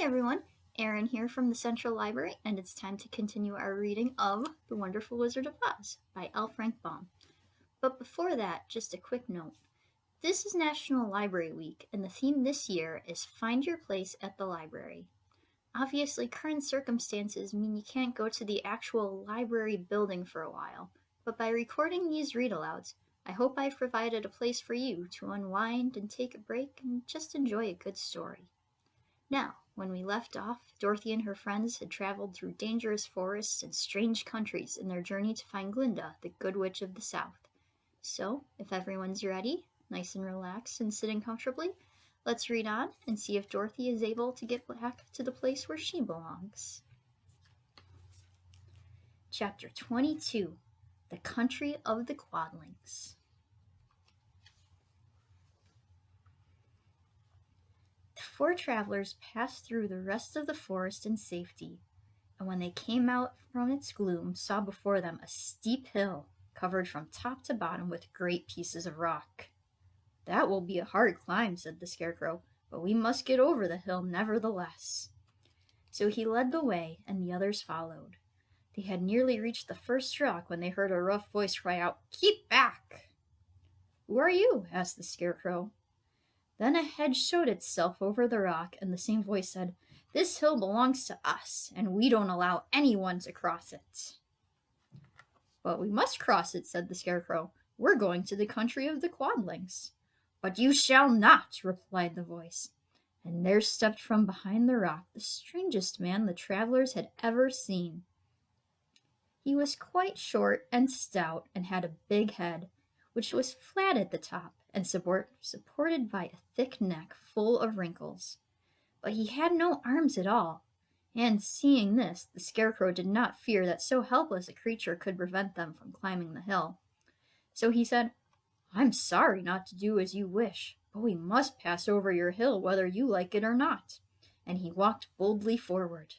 Hi everyone, Erin here from the Central Library, and it's time to continue our reading of The Wonderful Wizard of Oz by L. Frank Baum. But before that, just a quick note. This is National Library Week, and the theme this year is Find Your Place at the Library. Obviously, current circumstances mean you can't go to the actual library building for a while, but by recording these read-alouds, I hope I've provided a place for you to unwind and take a break and just enjoy a good story. Now, when we left off, Dorothy and her friends had traveled through dangerous forests and strange countries in their journey to find Glinda, the Good Witch of the South. So, if everyone's ready, nice and relaxed and sitting comfortably, let's read on and see if Dorothy is able to get back to the place where she belongs. Chapter 22, The Country of the Quadlings. The four travelers passed through the rest of the forest in safety, and when they came out from its gloom, saw before them a steep hill covered from top to bottom with great pieces of rock. "That will be a hard climb," said the Scarecrow, "but we must get over the hill nevertheless." So he led the way, and the others followed. They had nearly reached the first rock when they heard a rough voice cry out, "Keep back!" "Who are you?" asked the Scarecrow. Then a head showed itself over the rock, and the same voice said, "This hill belongs to us, and we don't allow anyone to cross it." "But we must cross it," said the Scarecrow. "We're going to the country of the Quadlings." "But you shall not," replied the voice. And there stepped from behind the rock the strangest man the travelers had ever seen. He was quite short and stout, and had a big head, which was flat at the top and supported by a thick neck full of wrinkles. But he had no arms at all, and seeing this, the Scarecrow did not fear that so helpless a creature could prevent them from climbing the hill. So he said, "I'm sorry not to do as you wish, but we must pass over your hill whether you like it or not." And he walked boldly forward.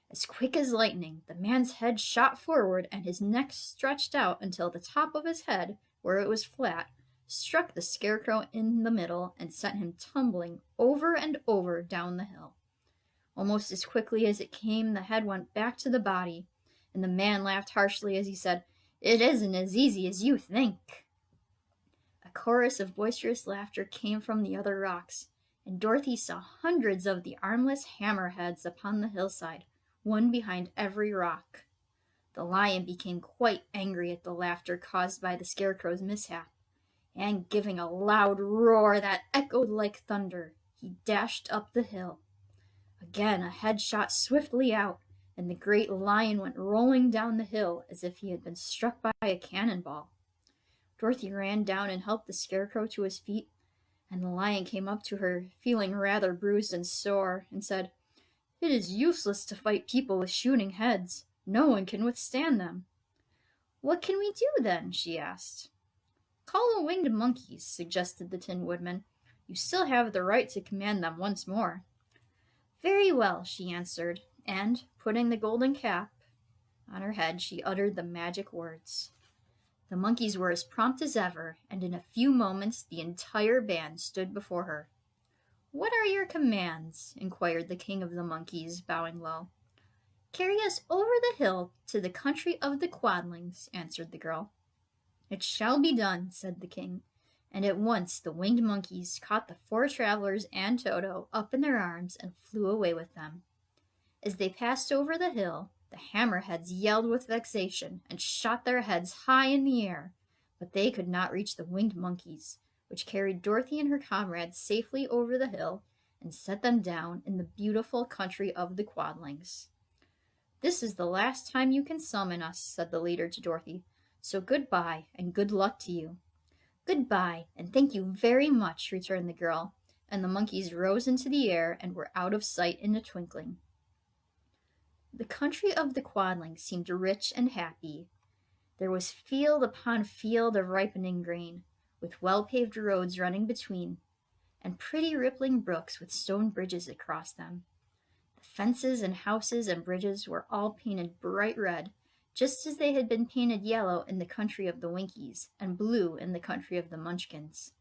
As quick as lightning, the man's head shot forward, and his neck stretched out until the top of his head, where it was flat, struck the Scarecrow in the middle and sent him tumbling over and over down the hill. Almost as quickly as it came, the head went back to the body, and the man laughed harshly as he said, "It isn't as easy as you think." A chorus of boisterous laughter came from the other rocks, and Dorothy saw hundreds of the armless hammerheads upon the hillside, one behind every rock. The lion became quite angry at the laughter caused by the Scarecrow's mishap, and giving a loud roar that echoed like thunder, he dashed up the hill. Again a head shot swiftly out, and the great lion went rolling down the hill as if he had been struck by a cannonball. Dorothy ran down and helped the Scarecrow to his feet, and the lion came up to her, feeling rather bruised and sore, and said, "It is useless to fight people with shooting heads. No one can withstand them." "What can we do, then?" she asked. "Call the winged monkeys," suggested the Tin Woodman. "You still have the right to command them once more." "Very well," she answered, and, putting the golden cap on her head, she uttered the magic words. The monkeys were as prompt as ever, and in a few moments the entire band stood before her. "What are your commands?" inquired the King of the Monkeys, bowing low. "Carry us over the hill to the country of the Quadlings," answered the girl. "It shall be done," said the king, and at once the winged monkeys caught the four travelers and Toto up in their arms and flew away with them. As they passed over the hill, the hammerheads yelled with vexation and shot their heads high in the air, but they could not reach the winged monkeys, which carried Dorothy and her comrades safely over the hill and set them down in the beautiful country of the Quadlings. "This is the last time you can summon us," said the leader to Dorothy. "So goodbye, and good luck to you." "Goodbye, and thank you very much," returned the girl, and the monkeys rose into the air and were out of sight in a twinkling. The country of the Quadlings seemed rich and happy. There was field upon field of ripening grain, with well-paved roads running between, and pretty rippling brooks with stone bridges across them. The fences and houses and bridges were all painted bright red, just as they had been painted yellow in the country of the Winkies, and blue in the country of the Munchkins.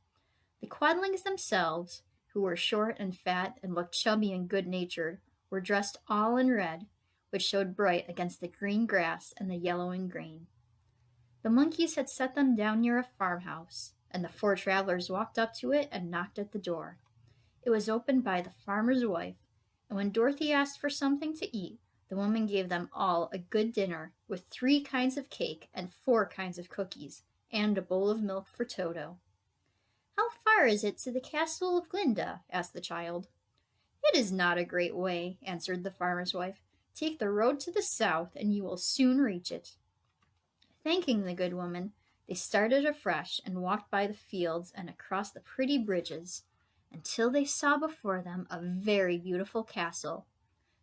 The Quadlings themselves, who were short and fat and looked chubby and good-natured, were dressed all in red, which showed bright against the green grass and the yellowing grain. The monkeys had set them down near a farmhouse, and the 4 travelers walked up to it and knocked at the door. It was opened by the farmer's wife, and when Dorothy asked for something to eat, the woman gave them all a good dinner with 3 kinds of cake and 4 kinds of cookies, and a bowl of milk for Toto. "How far is it to the castle of Glinda?" asked the child. "It is not a great way," answered the farmer's wife. "Take the road to the south, and you will soon reach it." Thanking the good woman, they started afresh and walked by the fields and across the pretty bridges, until they saw before them a very beautiful castle.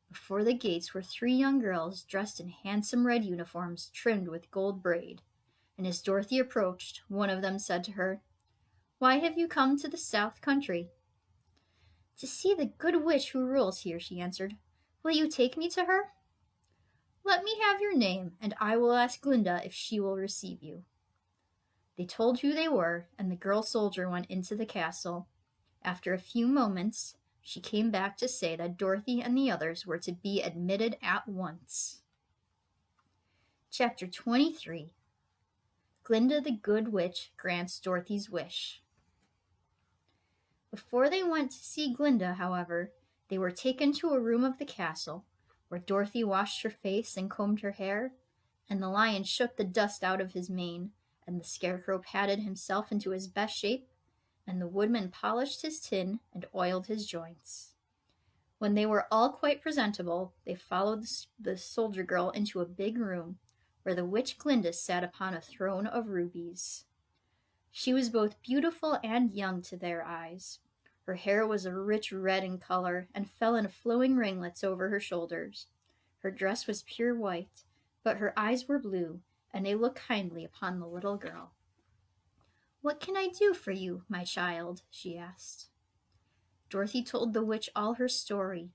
Before the gates were 3 young girls dressed in handsome red uniforms trimmed with gold braid, and as Dorothy approached, one of them said to her, "Why have you come to the South Country?" "To see the good witch who rules here," she answered. "Will you take me to her?" "Let me have your name, and I will ask Glinda if she will receive you." They told who they were, and the girl soldier went into the castle. After a few moments, she came back to say that Dorothy and the others were to be admitted at once. Chapter 23. Glinda the Good Witch Grants Dorothy's Wish. Before they went to see Glinda, however, they were taken to a room of the castle, where Dorothy washed her face and combed her hair, and the lion shook the dust out of his mane, and the scarecrow patted himself into his best shape, and the woodman polished his tin and oiled his joints. When they were all quite presentable, they followed the soldier girl into a big room, where the witch Glinda sat upon a throne of rubies. She was both beautiful and young to their eyes. Her hair was a rich red in color and fell in flowing ringlets over her shoulders. Her dress was pure white, but her eyes were blue, and they looked kindly upon the little girl. "What can I do for you, my child?" she asked. Dorothy told the witch all her story,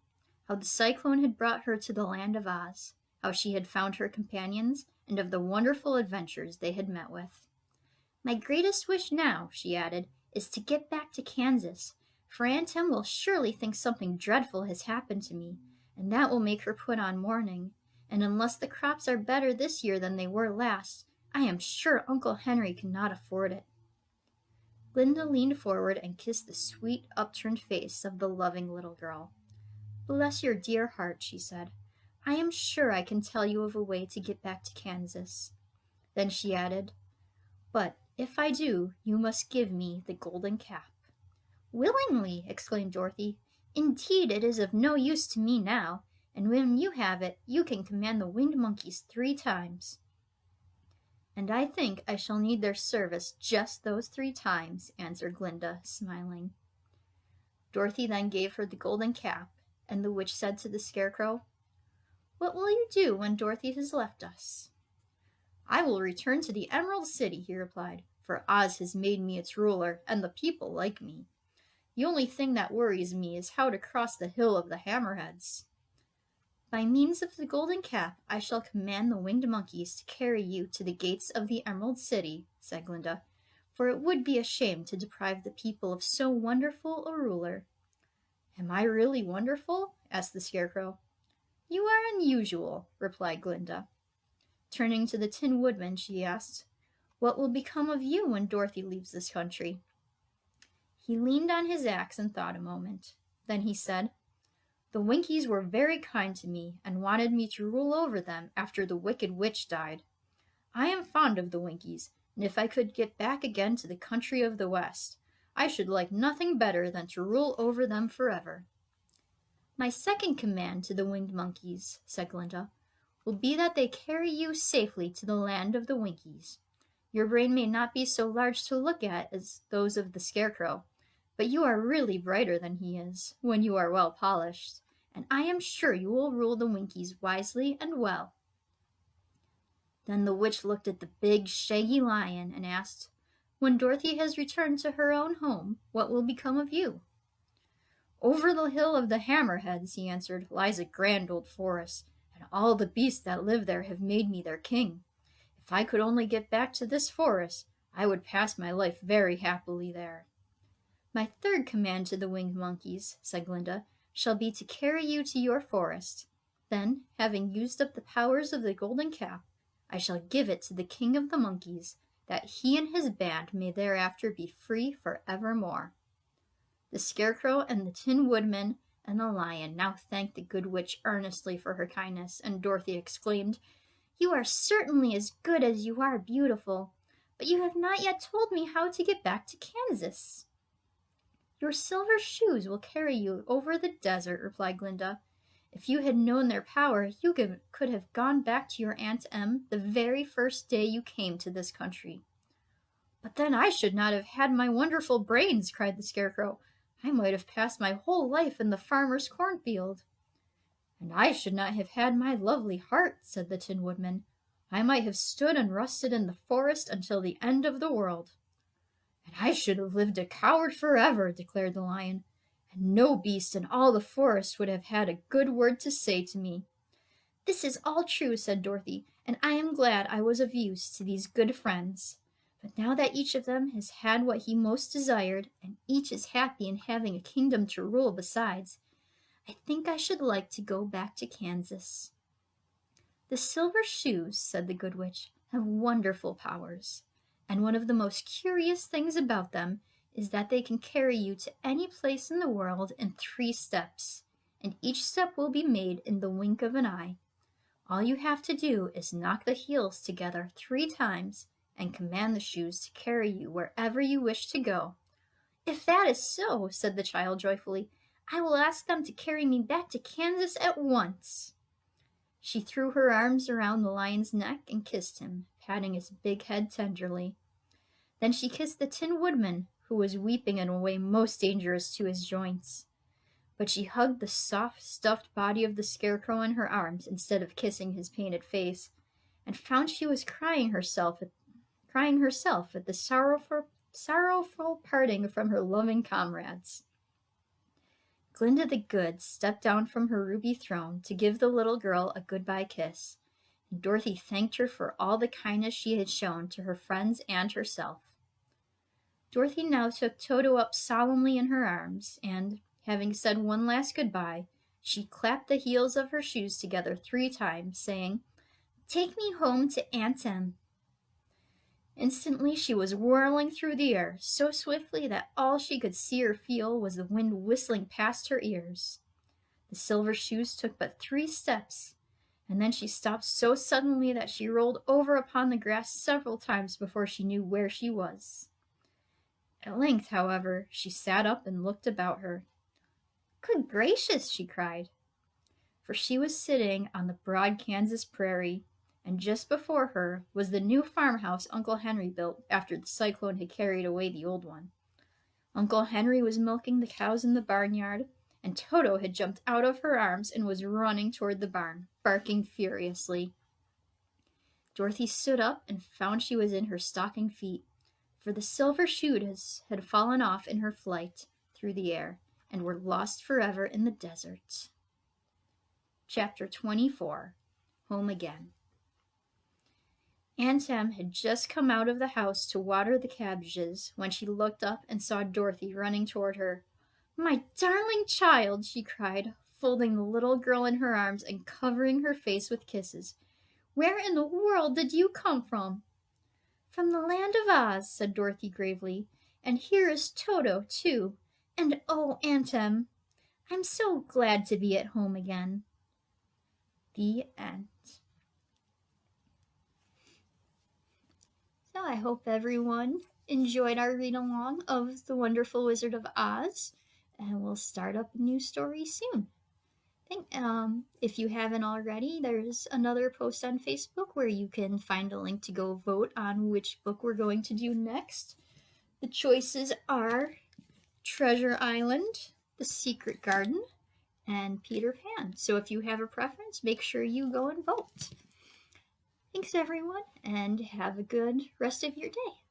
how the cyclone had brought her to the land of Oz, how she had found her companions, and of the wonderful adventures they had met with. "My greatest wish now," she added, "is to get back to Kansas, for Aunt Em will surely think something dreadful has happened to me, and that will make her put on mourning, and unless the crops are better this year than they were last, I am sure Uncle Henry cannot afford it." Glinda leaned forward and kissed the sweet, upturned face of the loving little girl. "Bless your dear heart," she said. "I am sure I can tell you of a way to get back to Kansas." Then she added, "But if I do, you must give me the golden cap." "Willingly!" exclaimed Dorothy. "Indeed, it is of no use to me now, and when you have it, you can command the winged monkeys 3 times." "And I think I shall need their service just those 3 times," answered Glinda, smiling. Dorothy then gave her the golden cap, and the witch said to the scarecrow, "What will you do when Dorothy has left us?" "I will return to the Emerald City," he replied, "for Oz has made me its ruler, and the people like me. The only thing that worries me is how to cross the Hill of the Hammerheads." "By means of the golden cap, I shall command the winged monkeys to carry you to the gates of the Emerald City," said Glinda, "for it would be a shame to deprive the people of so wonderful a ruler." "Am I really wonderful?" asked the scarecrow. "You are unusual," replied Glinda. Turning to the Tin Woodman, she asked, "What will become of you when Dorothy leaves this country?" He leaned on his axe and thought a moment. Then he said, "The Winkies were very kind to me and wanted me to rule over them after the Wicked Witch died. I am fond of the Winkies, and if I could get back again to the country of the West, I should like nothing better than to rule over them forever." "My second command to the winged monkeys," said Glinda, "will be that they carry you safely to the land of the Winkies. Your brain may not be so large to look at as those of the scarecrow, but you are really brighter than he is, when you are well polished, and I am sure you will rule the Winkies wisely and well." Then the witch looked at the big, shaggy lion and asked, "When Dorothy has returned to her own home, what will become of you?" "Over the Hill of the Hammerheads," he answered, "lies a grand old forest, and all the beasts that live there have made me their king. If I could only get back to this forest, I would pass my life very happily there." "My third command to the winged monkeys," said Glinda, shall be to carry you to your forest. Then, having used up the powers of the golden cap, I shall give it to the king of the monkeys, that he and his band may thereafter be free for evermore." The Scarecrow and the Tin Woodman and the Lion now thanked the good witch earnestly for her kindness, and Dorothy exclaimed, "You are certainly as good as you are beautiful, but you have not yet told me how to get back to Kansas." "Your silver shoes will carry you over the desert," replied Glinda. "If you had known their power, you could have gone back to your Aunt Em the very first day you came to this country." "But then I should not have had my wonderful brains," cried the Scarecrow. "I might have passed my whole life in the farmer's cornfield." "And I should not have had my lovely heart," said the Tin Woodman. "I might have stood and rusted in the forest until the end of the world." "And I should have lived a coward forever," declared the Lion. "And no beast in all the forest would have had a good word to say to me." "This is all true," said Dorothy, "and I am glad I was of use to these good friends. But now that each of them has had what he most desired, and each is happy in having a kingdom to rule besides, I think I should like to go back to Kansas." "The silver shoes," said the good witch, "have wonderful powers, and one of the most curious things about them is that they can carry you to any place in the world in 3 steps, and each step will be made in the wink of an eye. All you have to do is knock the heels together 3 times and command the shoes to carry you wherever you wish to go." "If that is so," said the child joyfully, "I will ask them to carry me back to Kansas at once." She threw her arms around the Lion's neck and kissed him, patting his big head tenderly. Then she kissed the Tin Woodman, who was weeping in a way most dangerous to his joints. But she hugged the soft, stuffed body of the Scarecrow in her arms instead of kissing his painted face, and found she was crying herself at the sorrowful parting from her loving comrades. Glinda the Good stepped down from her ruby throne to give the little girl a goodbye kiss, and Dorothy thanked her for all the kindness she had shown to her friends and herself. Dorothy now took Toto up solemnly in her arms, and, having said one last goodbye, she clapped the heels of her shoes together 3 times, saying, "Take me home to Aunt Em." Instantly she was whirling through the air, so swiftly that all she could see or feel was the wind whistling past her ears. The silver shoes took but 3 steps, and then she stopped so suddenly that she rolled over upon the grass several times before she knew where she was. At length, however, she sat up and looked about her. "Good gracious!" she cried. For she was sitting on the broad Kansas prairie, and just before her was the new farmhouse Uncle Henry built after the cyclone had carried away the old one. Uncle Henry was milking the cows in the barnyard, and Toto had jumped out of her arms and was running toward the barn, barking furiously. Dorothy stood up and found she was in her stocking feet, for the silver shoes had fallen off in her flight through the air and were lost forever in the desert. Chapter 24. Home Again. Aunt Em had just come out of the house to water the cabbages when she looked up and saw Dorothy running toward her. "My darling child!" she cried, folding the little girl in her arms and covering her face with kisses. "Where in the world did you come from?" "From the land of Oz," said Dorothy gravely, "and here is Toto, too. And oh, Aunt Em, I'm so glad to be at home again." The end. So I hope everyone enjoyed our read-along of The Wonderful Wizard of Oz, and we'll start up a new story soon. If you haven't already, there's another post on Facebook where you can find a link to go vote on which book we're going to do next. The choices are Treasure Island, The Secret Garden, and Peter Pan. So if you have a preference, make sure you go and vote. Thanks everyone, and have a good rest of your day.